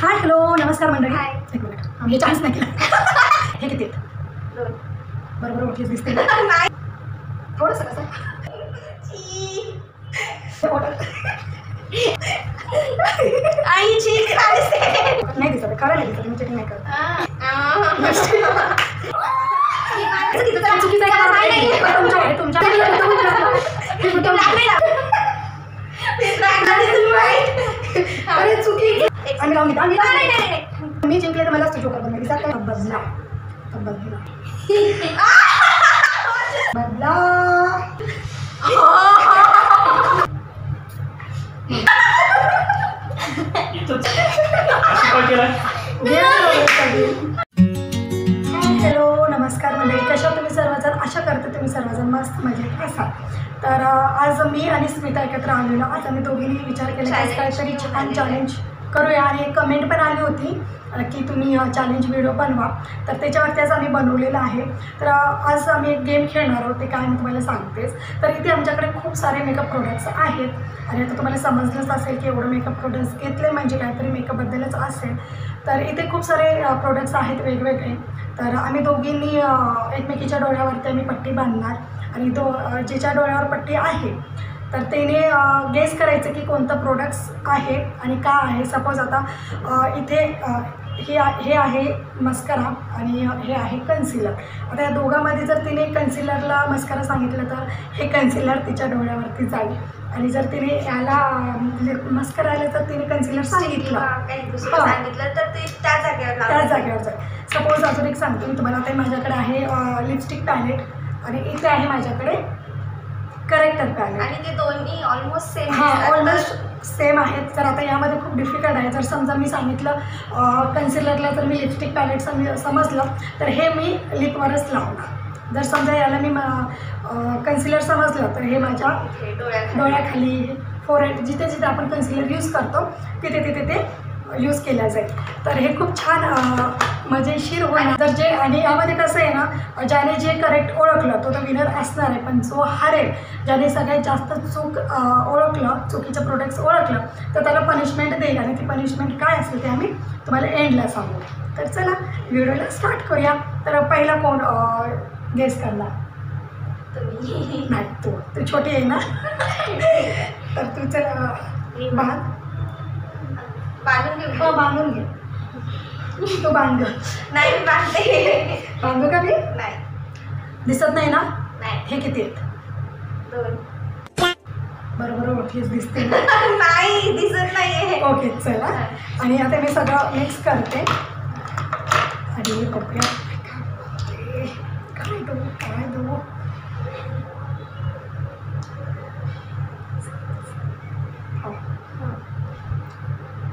Hi hello नमस्कार मंडळी. एक मिनिट मी चान्स नाही केला. हे किती बरोबर ओळखीच दिसते थोडंसं कसं आईची नाही दिसत खरं नाही दिसत मी चेकिंग नाही करत. चुकीचं आहे तुमच्या अरे चुकी आम्ही लावून घेतो. मी जिंकले तर मला असतो जोकर बनवायची काय बदला बदला बदला हॅलो नमस्कार मंडळी. कशा तुम्ही सर्वजण. आशा करते तुम्ही सर्वजण मस्त मजेत असाल. तर आज मी आणि स्मिता एकत्र आलेलो. आज आम्ही दोघींनी विचार केला की काहीतरी छान चॅलेंज करूया आणि एक कमेंट पण आली होती की तुम्ही चॅलेंज व्हिडिओ बनवा. तर त्याच्यावरती आज आम्ही बनवलेलं आहे. तर आज आम्ही एक गेम खेळणार आहोत. ते काय मी तुम्हाला सांगतेच. तर इथे आमच्याकडे खूप सारे मेकअप प्रोडक्ट्स आहेत आणि आता तुम्हाला समजलंच असेल की एवढं मेकअप प्रोडक्ट्स घेतले म्हणजे काहीतरी मेकअपबद्दलच असेल. तर इथे खूप सारे प्रोडक्ट्स आहेत वेगवेगळे. तर आम्ही दोघींनी एकमेकीच्या डोळ्यावरती आम्ही पट्टी बांधणार आणि जिच्या डोळ्यावर पट्टी आहे तर त्याने गेस करायचं की कोणतं प्रोडक्ट्स आहे आणि का आहे. सपोज आता इथे हे आहे मस्करा आणि हे आहे कन्सिलर. आता या दोघांमध्ये जर तिने कन्सिलरला मस्करा सांगितलं तर हे कन्सिलर तिच्या डोळ्यावरती जाईल आणि जर तिने याला म्हणजे मस्करा आलं तर तिने कन्सिलर सांगितलं तर ते त्या जागेवर जाईल. सपोज अजून एक सांगते मी तुम्हाला. आता माझ्याकडे आहे लिपस्टिक पॅलेट आणि इथे आहे माझ्याकडे करेक्टर पॅलेट आणि ते दोन्ही ऑलमोस्ट सेम. ऑलमोस्ट सेम आहेत. तर आता यामध्ये खूप डिफिकल्ट आहे. जर समजा मी सांगितलं कन्सिलरला जर मी लिपस्टिक पॅलेट समजलं तर हे मी लिपवरच लावणार. जर समजा याला मी कन्सिलर समजलं तर हे माझ्या डोळ्याखाली फोरहेड जिथे जिथे आपण कन्सिलर यूज करतो तिथे तिथे ते यूज केल्या जाईल. तर हे खूप छान मजेशीर होणार. जर जे आणि यामध्ये कसं आहे ना ज्याने जे करेक्ट ओळखलं तो तर विनर असणार आहे. पण जो हारेल ज्याने सगळ्यात जास्त ओळखलं चुकीचं प्रोडक्ट्स ओळखलं तर त्याला पनिशमेंट देईल आणि ती पनिशमेंट काय असेल ते आम्ही तुम्हाला एंडला सांगू. तर चला व्हिडिओला स्टार्ट करूया. तर पहिला कोण गेस करणार. नाही तू छोटी आहे ना तर तू चला बांधून घे. तू बांध. नाही मी बांधते. बांधू का मी. नाही दिसत नाही ना. नाही. हे किती आहेत. 2 बरोबर ओळखीच दिसते. नाही दिसत नाहीये. ओके चला. आणि आता मी सगळं मिक्स करते आणि बघूया काय देऊ.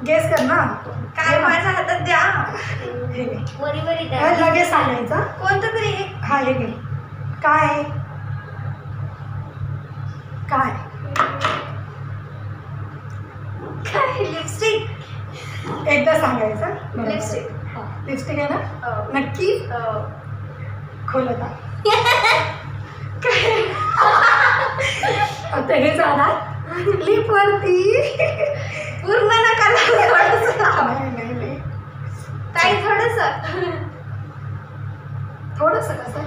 गेस कर ना. काय माझ्या हातात द्या. हे घे. वरी लगेच सांगायचं कोणतं तरी. हा हे घे. काय काय काय लिपस्टिक. एकदा सांगायचं. लिपस्टिक. लिपस्टिक आहे ना. नक्की खोलत आता हे जाणार लिपवरती. पूर्ण नका नाही ताई थोडंसं कसं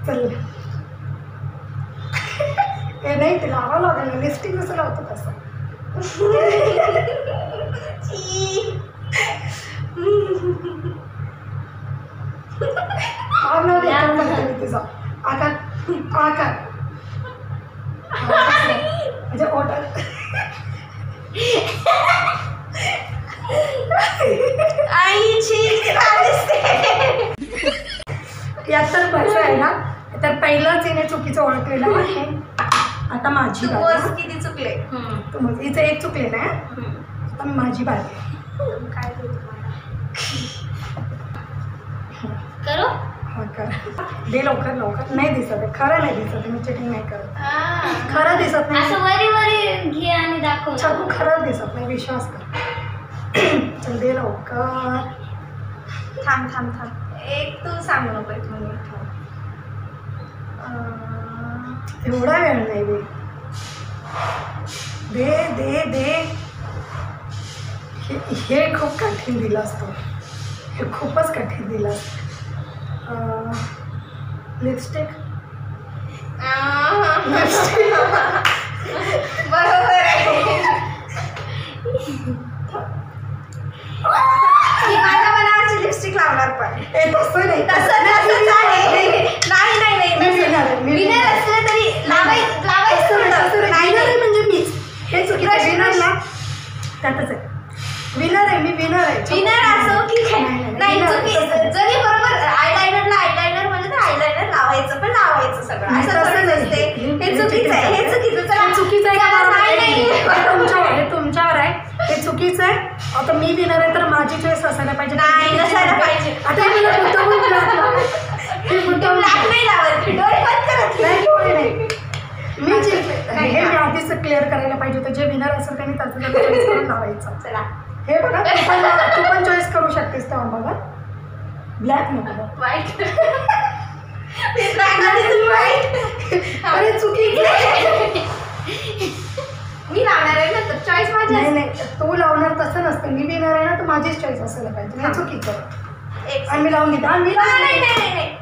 चल हे नाही ते लावा लागेल. लिपस्टिक कसं लावतो तसं. तुझा आकार म्हणजे ओटर आईची यात तर कसं आहे ना तर पहिलंच हिने चुकीचं ओळखलेलं आहे. आता माझी बाजू. किती चुकले. इथे एक चुकलेलं आहे. आता माझी बाजू काय करू. हा कर दे लवकर. नाही दिसत आहे. खरं नाही दिसत. मी चेकिंग नाही करत. खरं दिसत नाही. वरी घे आणि दाखव. तू खरं दिसत नाही. विश्वास कर. चल दे लवकर. थांब एक तू सांगू नको. एक मिनिट. एवढा वेळ नाही दे. हे खूप कठीण दिलं असतं, हे खूपच कठीण दिलं असतं. लिपस्टिक. बरोबर आहे. मी माझ्या मनावरची लिपस्टिक लावणार पण. तसं नाही, तसंच आहे. नाही विनर असलं तरी लावायचं नाही म्हणजे मीच हे चुकीचं. विनरला त्यातच आहे. विनर आहे मी, विनर आहे. विनर असो की नाही जरी बरोबर आयलायनर म्हणजे तर आयलायनर लावायचं पण लावायचं सगळं असं थोडंच असते. हे चुकीचं आहे, हे चुकीचं. चला चुकीचं आहे का? नाही हे तुमच्यावर आहे, हे चुकीचं आहे. आता मी विनर आहे तर माझी चॉईस असायला पाहिजे. नाही नसायला पाहिजे. आता मी ब्लॅक नाही लावत, डोळे बंद करत नाही. मी जिंकले हे मी आधीच क्लिअर करायला पाहिजे होतं. जे विनर असेल त्यांनी त्याचं चॉईस करून लावायचं. चला हे बघा, तू पण चॉईस करू शकतेस तेव्हा. बघा ब्लॅक नको, वाईट. अरे चुकीचं. मी लावणार आहे ना तर चॉईस माझी. नाही तू लावणार तसं नसतं. मी विनर आहे ना तर माझीच चॉईस असायला पाहिजे. हे चुकीचं. आणि मी लावून घेते. आणि मी नाही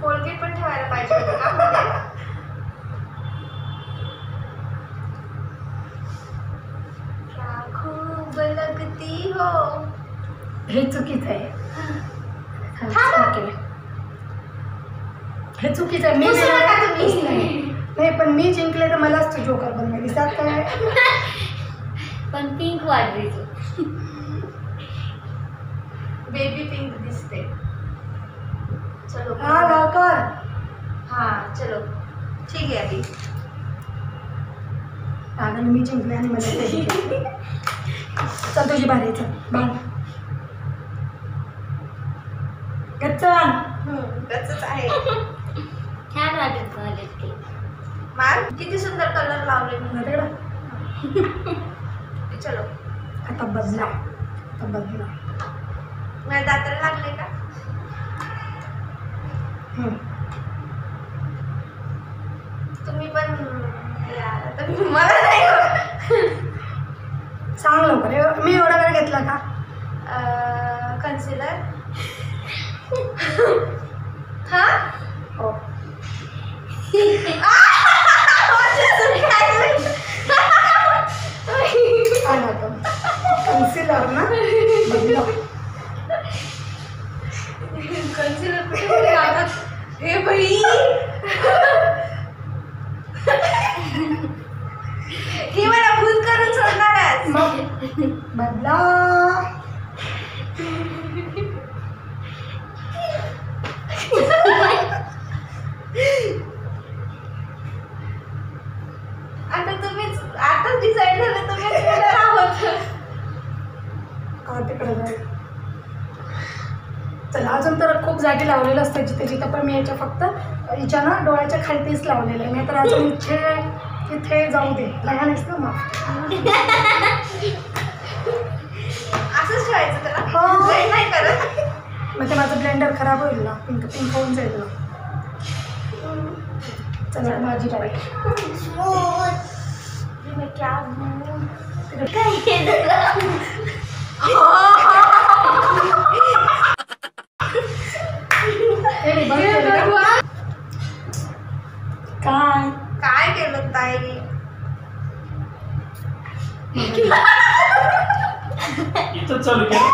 कोलगेट पण ठेवायला पाहिजे होतं का मध्ये? क्या खूब लगती हो. हे चुकीचं आहे. हे चुकीचं आहे. मी नाही पण मी जिंकले तर मलाच तू जोकर बनवायची. त्यात काय पण पिंक वाढवायचं. बेबी पिंक दिसते. चलो हा लवकर. हाँ चलो ठीक है अभी. आणि मी जिंकले आणि मला ते जिंकले. चल तुझी बारी. चल बाण गच्चन. तसंच आहे. छान वाटत कॉलेज ते. मार किती सुंदर कलर लावले मी. चलो आता बदला. मला दाताला लागले का? तुम्ही पण यार आता मला नाही होत. सांग लवकर. मी एवढा वेळ घेतला का? कन्सिलर. हा हो. कन्सिलर ना. कन्सिलर कुठे लावतात हे बाई. ही मला भूल करून सोडणार आहे. बदला. आता तुम्हीच आताच डिसाईड झालं तुम्हीच विनर आहोत. तिकडे जाऊ. चला अजून तर खूप जागी लावलेलं असतं जिथे जिथं. पण मी याच्या फक्त हिच्या ना डोळ्याच्या खालतीच लावलेलं आहे. नाही तर अजून इथे जाऊ दे. लहान आहेस ना मग. असंच ठेवायचं त्याला. हो. ब्लेंड नाही करत. मग ते माझं ब्लेंडर खराब होईल ना. पिंक होऊन जाईल ना. चला माझी बाई. मैं क्या काय केलं ताई. इथं चालू केलं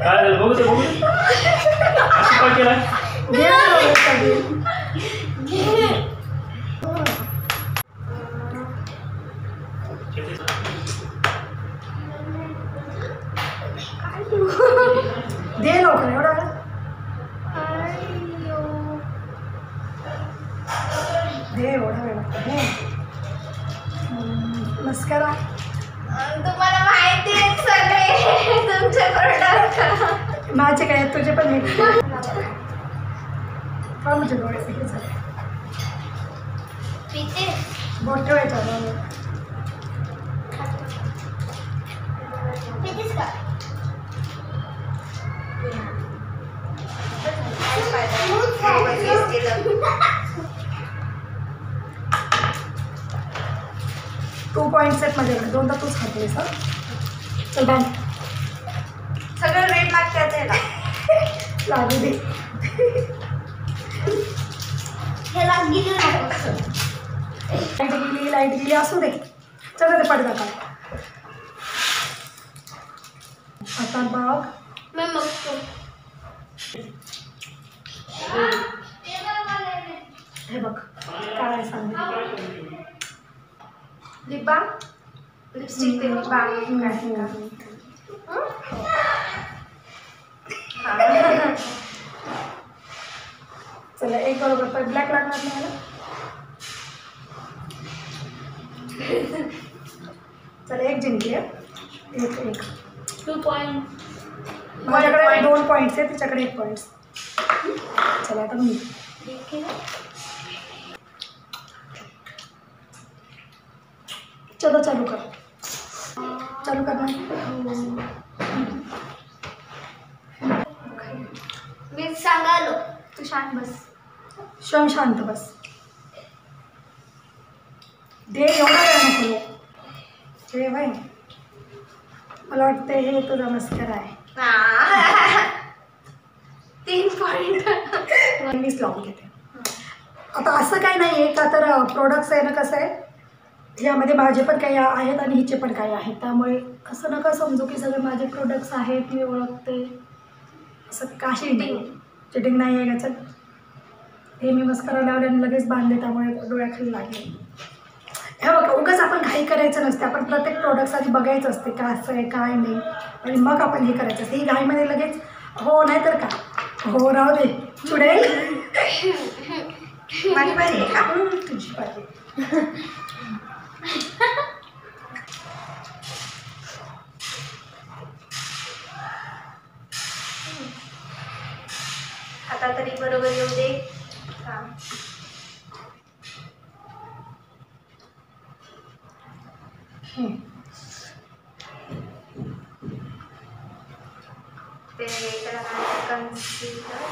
काय झालं बघू दे असं काय केलं. दे लवकर. एवढा दे. एवढा वेळ दे. मस्करा. तुम्हाला माहिती आहे सगळे तुमचे प्रोडक्ट. माझे काय तुझे पण मी म्हणजे डोळे हे झाले. पिते बोट ठेवायचं. पितेस का? काय फायदा? केलं 2 पॉईंट्स आहेत माझ्याकडे, 2 तर तूच खाते सर. चल बाय. सगळं रेट लागते त्याला. लागू दे. हे लागली लाईट गेली असू दे. चला ते पडदा काढ. आता बघ मी बघतो. हे बघ काय आहे सांग. लिप बाम, लिपस्टिक ते लिप बाम चला एक बरोबर तर ब्लॅक लागणार नाही मला. चला एक जिंकली आहे. एक 2 पॉईंट. माझ्याकडे 2 पॉईंट्स आहे, तिच्याकडे 1 पॉईंट. चला आता मी चलो चालू कर. चालू कर ना. मी सांगालो. तू शांत बस. श्रम शांत बस. दे एवढा वेळ नको. हे बाई मला वाटतं हे तुझा मस्करा आहे. 3 पॉईंट. मीच लावून घेते. आता असं काही नाही आहे का, तर प्रोडक्ट्स आहे ना, कसं आहे यामध्ये माझे पण काही आहेत आणि हिचे पण काही आहेत, त्यामुळे असं नका समजू की सगळे माझे प्रोडक्ट्स आहेत मी ओळखते. असं काही नाही, चिटिंग नाही आहे याचं. हे मी मस्करा लावले आणि लगेच बांधले, त्यामुळे डोळ्याखाली लागले. हे बघा उगाच आपण घाई करायचं नसते. आपण प्रत्येक प्रोडक्ट्स आधी बघायचं असते का असं आहे काय नाही, आणि मग आपण हे करायचं असते. ही घाईमध्ये लगेच हो नाही तर का हो राहू दे चुडेल. माझी पाहिजे का? तुझी पाहिजे. आता तरी बरोबर येऊ दे. ते त्याला काय कन्सिलर.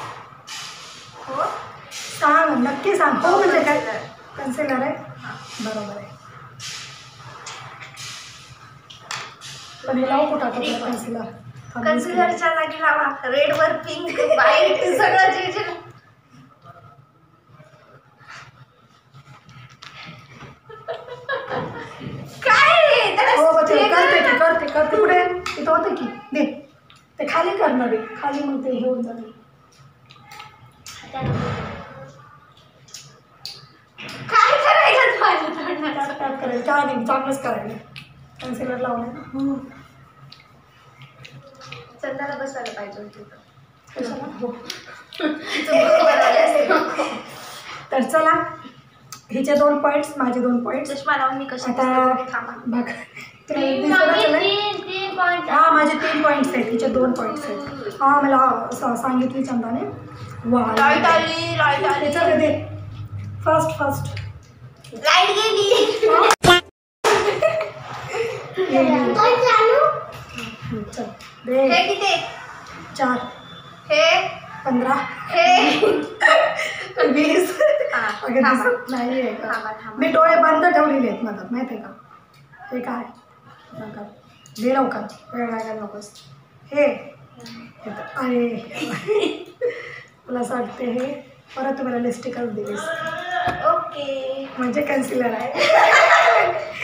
हो सांग नक्की सांग. हो म्हणजे काय कन्सिलर आहे. बरोबर आहे. पण हे लावू कुठं आता कन्सिलर. कन्सिलरच्या जागी लावा. रेड वर पिंक व्हाईट सगळं जे जे. काय हो करते पुढे तिथं होते की दे ते खाली करणार आहे. खाली मग ते हे होऊन जाते. काय करायचं माझ्या तोंडात? काय करायचं काय नाही, चांगलंच करायला कन्सिलर लावलं. चंदाला बसवायला पाहिजे होती. कशाला हो. बरोबर आले असते. तर चला हिचे 2 पॉईंट्स माझे 2 पॉईंट्स. चष्मा लावून मी कशी आता थांबा. बघ तीन पॉईंट. हां माझे 3 पॉईंट्स आहेत, तिचे 2 पॉईंट्स आहेत. हां मला सांगितली चंदाने. वा लाईट आली लाईट आली. त्याचं दे फर्स्ट लाईट गेली. चल दे. हे किती? 4 हे 15 हे 20. हा, अगं थांबा. दिसत नाही आहे का. थांबा. मी डोळे बंद ठेवलेले आहेत मधात माहिती आहे का. हे काय नका दे लवकर, वेळ लागायला नकोस. हे अरे मला असं वाटते हे परत तुम्हाला लिस्टिकच दिलीस ओके. म्हणजे कन्सिलर आहे.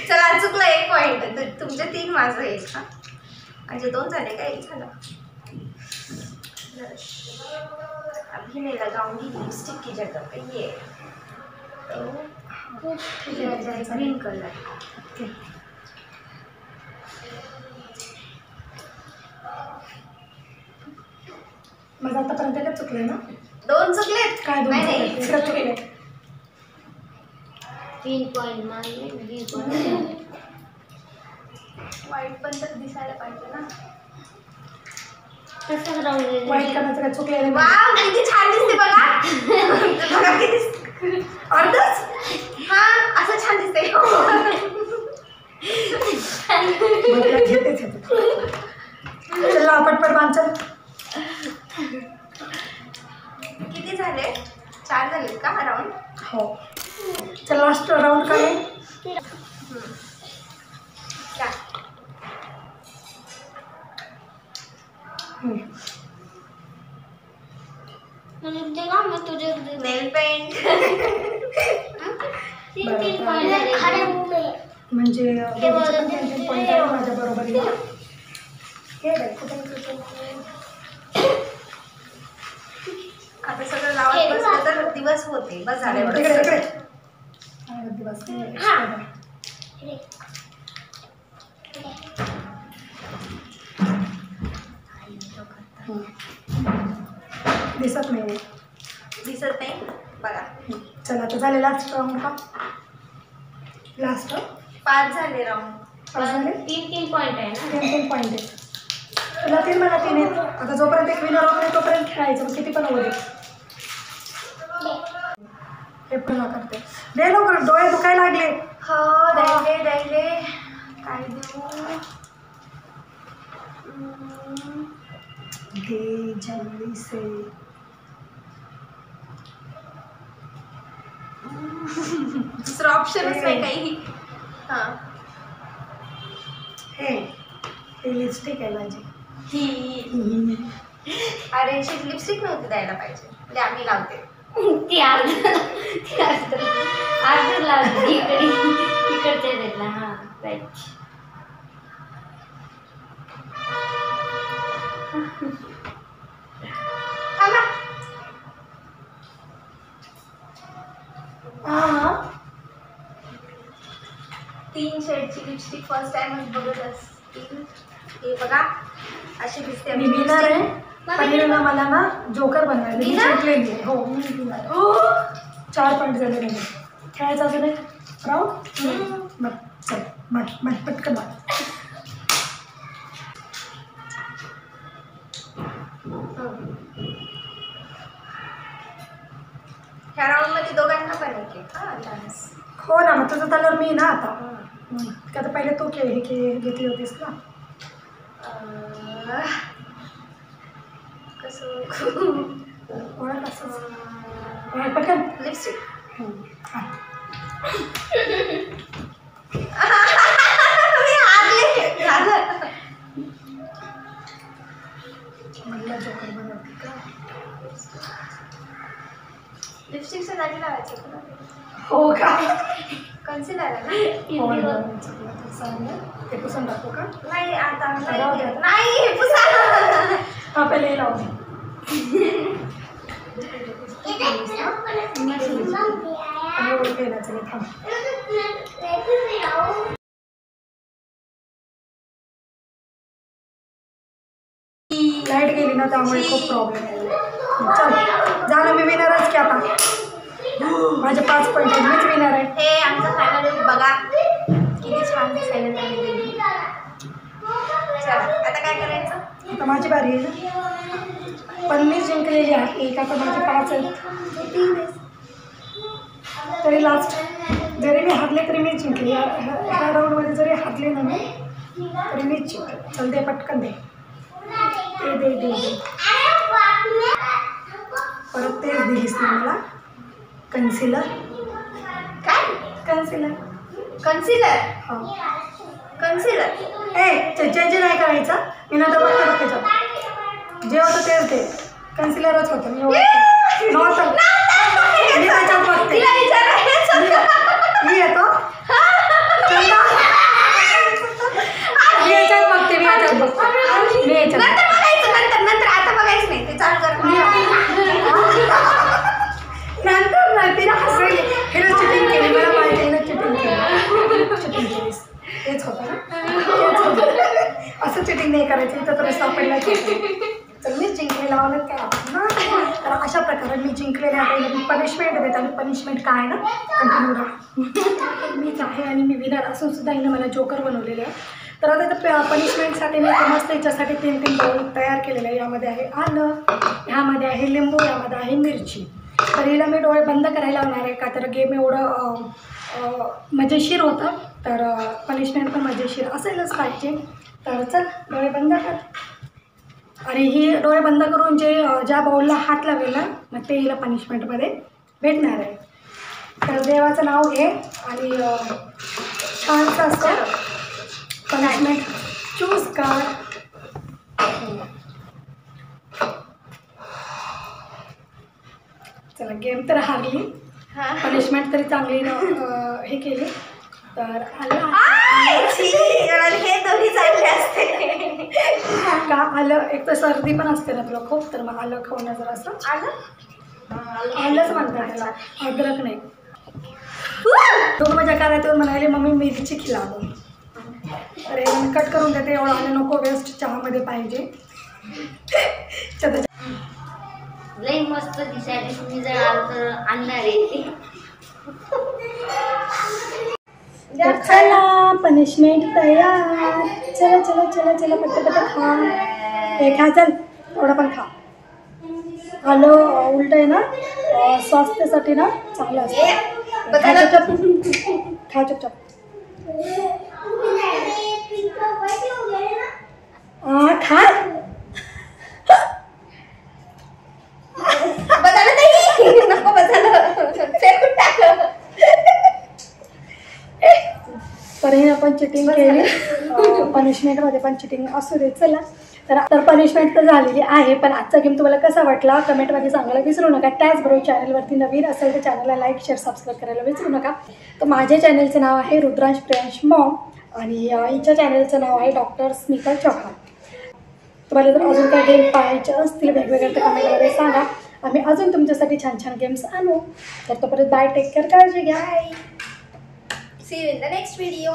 चला चुकलं 1 पॉईंट. तुमचे 3 माझं 1. हा म्हणजे 2 झाले का 1 झालं. अभी नहीं लगाऊंगी लिपस्टिक की जगह पे ये तो ग्रीन कलर. ओके माझं आतापर्यंत काय चुकलंय ना. 2 चुकलेत. काय 2 नाही, चुकले चुकले. 3 पॉईंट मारले. 20 पॉईंट. वाईट पण तर दिसायला पाहिजे ना. तसंच राहून गेलं. वाईट करण्याचं काय चुकलेलं नाही. वाव किती छान दिसते बघा. बघा किती अर्धच हा असं छान दिसते. बदला घेतेच आहे तू. चला पटपट बांध. किती झाले? 4 झालेत का राऊंड? हो चल लास्ट राऊंड काय आहे? तीन पॉईंट झाले. म्हणजे हे बरोबर. 3 पॉईंट आहे माझ्या बरोबरीला. हे बाई, कुठे आता सगळं लावत बसलं तर दिवस होते. बस झाले इकडे एवढं. इकडे. हा, दिवस दिसत नाही. दिसत नाही बघा. चला आता झाले लास्ट राऊंड का? लास्ट 5 झाले राऊंड. 5 झाले. 3 पॉईंट आहे ना. 3 पॉईंट आहे. तुला 3 मला 3 आहेत. आता जोपर्यंत एक विनर होत नाही तोपर्यंत खेळायचं. मग किती पण होऊ दे. हे पुन्हा करते. दे लवकर, डोळे दुखायला लागले. हो द्यायले काय देऊ. दे जल्दी से. दुसरं ऑप्शनच नाही काही. हा हे लिपस्टिक आहे माझी. अरे लिपस्टिक नव्हती द्यायला पाहिजे. म्हणजे आम्ही लावते. ती अर्ध लावली इकडच्या साईडला. हा राईट. थांबा. हा 3 शेडची लिपस्टिक फर्स्ट टाइमच बघत असतील. हे बघा अशी दिसते. मी विनर आहे. पहिल्यांदा मला ना जोकर बनवायला मी जिंकलेली आहे. हो मी विनर आहे. 4 पॉईंट झाले म्हणजे. खेळायचं अजून एक राऊंड. मग चल मग पटकन मार. ह्या राऊंड मध्ये दोघांना पण एक चान्स. हो ना, मग तुझं झाल्यावर मी ना आता. का तर पहिले तू हे घेतली होतीस ना. कसं ओळख असं पटकन. लिपस्टिक. मला जोकर बनवते का? लिपस्टिकच्या जागी लावायचं तुला. हो का? कन्सिलर आहे ना. ते पुसून टाकू का? नाही आता राहू द्या. नाही हे पुसा. हा पहिले हे लावू. आणि ओळख येण्याचं मी थांब. लाईट गेली ना त्यामुळे खूप प्रॉब्लेम आहे. चल झालं, मी विनरच की आता. माझे 5 पॉईंट आहेत. मीच विनर आहे. हे आमचं फायनल बघा किती छान दिसायला लागले. चला आता काय करायचं. आता माझी बारी आहे ना. पण मी जिंकलेली आहे. एक आता माझे 5 आहेत. तरी लास्ट जरी मी हारले तरी मी जिंकले. ह्या राऊंडमध्ये जरी हारले ना मी तरी मीच जिंकले. चल दे पटकन दे. दे परत तेच दिलीस ना मला. कन्सिलर. काय कन्सिलर. कन्सिलर. हो. कन्सिलर. चेंज नाही करायचं. मी नंतर बघते त्याच्यात जे होतं तेच ते. कन्सिलरच होतं. मी नव्हतं. मी त्याच्यात बघते. मी येतो. मी याच्यात बघते. नंतर आता बघायचं नाही. ते चालू कर. नंतर नाही. तिला हसवेल. हिला चिटिंग केली. मला माहिती आहे ना चिटिंग केलीस. तेच होतं ना. असं चिटिंग नाही करायचं. इथं तर सापडला तर मी जिंकलेला मला काय ना. तर अशा प्रकारे मी जिंकलेले आहे. मी पनिशमेंट देते. आणि पनिशमेंट काय आहे ना कंटिन्यू राहा. मीच आहे आणि मी विनर असून सुद्धा हिनं मला जोकर बनवलेले आहे. तर आता पनिशमेंटसाठी मी मस्त याच्यासाठी 3 बाउल तयार केलेले आहे. यामध्ये आहे आलं, ह्यामध्ये आहे लिंबू, यामध्ये आहे मिरची. तर हिला मी डोळे बंद करायला लावणार आहे. का तर गेम एवढं मजेशीर होतं. तर पनिशमेंट पण मजेशीर असेलच पाहिजे. तर चल डोळे बंद कर. आणि ही डोळे बंद करून ज्या बाऊलला हात लावेल ना मग ते हिला पनिशमेंटमध्ये भेटणार आहे. तर देवाचं नाव घे आणि छानसं असं पनिशमेंट चूज कर. चला गेम तर हारली. पनिशमेंट तरी चांगली हे केली तर आलं हे दोन्ही चांगले असते. का आलं एक तर सर्दी पण असते ना तुला खूप तर मग आलं खाऊन जरा असं आलंच म्हणतात त्याला अद्रक नाही. दोन माझ्या कानात म्हणाले मम्मी मिरची खिला दो अरे कट करून देते एवढं आलं नको वेस्ट चहामध्ये पाहिजे. लई मस्त दिसायला तुम्ही जर आलं तर आणणार आहे. चला पनिशमेंट तयार. चला चला चला चला पट्ट खा. हे खा चल एवढं पण खा. आलं उलट आहे ना स्वास्थ्यासाठी ना चांगलं असतं. खा चुपचाप. खा बदल नाही नको बदल फेकून टाकलं. तर हे आपण चिटिंग केली. पनिशमेंटमध्ये पण चिटिंग असू दे. चला तर पनिशमेंट तर झालेली आहे पण आजचा गेम तुम्हाला कसा वाटला कमेंटमध्ये सांगायला विसरू नका. त्याचबरोबर चॅनलवरती नवीन असेल तर चॅनलला लाईक शेअर सबस्क्राईब करायला विसरू नका. तर माझ्या चॅनलचं नाव आहे रुद्रांश प्रियांश मॉम आणि हिच्या चॅनलचं नाव आहे डॉक्टर स्मिता चौहान. तुम्हाला जर अजून काही गेम पाहायचे असतील वेगवेगळ्या तर कमेंटमध्ये सांगा. आम्ही अजून तुमच्यासाठी छान छान गेम्स आणू. तर तोपर्यंत बाय टेक केअर काळजी घ्या. See you in the next video.